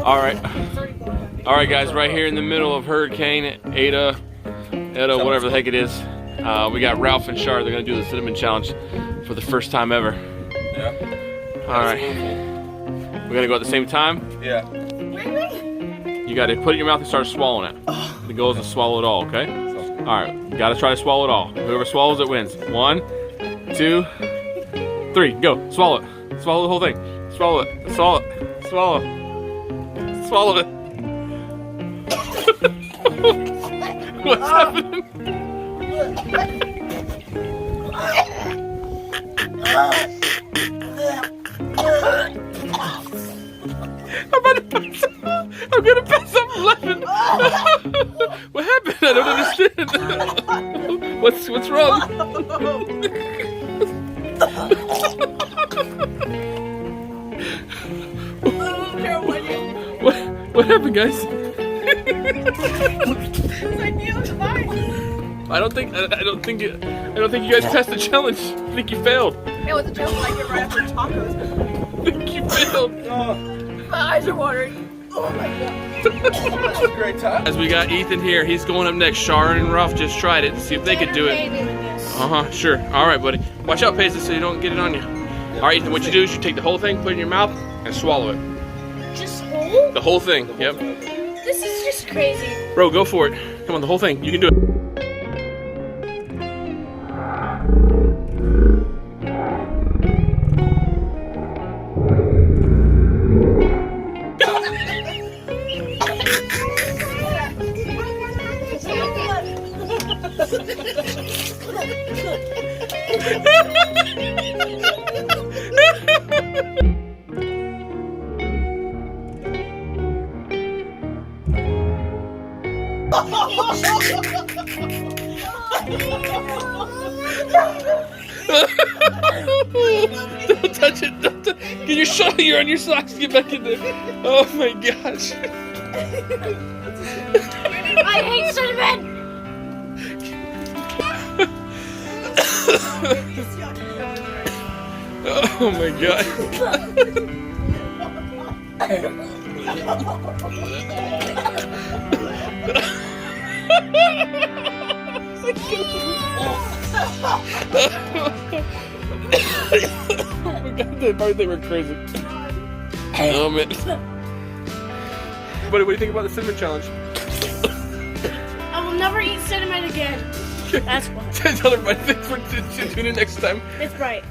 All right, guys, right here in the middle of Hurricane Eta, whatever the heck it is. We got Rauph and Char. They're gonna do the cinnamon challenge for the first time ever. Yeah. All right. We're gonna go at the same time. Yeah. You gotta put it in your mouth and start swallowing it. The goal is to swallow it all, okay? All right, you gotta try to swallow it all. Whoever swallows it wins. 1, 2, 3, go. Swallow it. Swallow the whole thing. Swallow it. Swallow it. Swallow it. Swallow it. What's happening? I'm gonna pass up laughing. What happened? I don't understand. What's wrong? What happened, guys? I don't think you guys passed the challenge. I think you failed. It was a joke like it right after tacos. I think you failed. My eyes are watering. Oh my god. That's a great time. As we got Ethan here, he's going up next. Char and Rauph just tried it to see if they could do it. Sure. All right, buddy. Watch out, Paisley, so you don't get it on you. All right, Ethan, what you do is you take the whole thing, put it in your mouth, and swallow it. Just whole? The whole thing, yep. This is just crazy. Bro, go for it. Come on, the whole thing. You can do it. Don't touch it. Don't get your shot. You're on your socks. Get back in there. Oh my gosh. I hate cinnamon. Oh my god. Oh my god, they probably think we're crazy. Oh man. What do you think about the cinnamon challenge? I will never eat cinnamon again. That's why. Tell everybody thanks for tuning in next time. It's bright.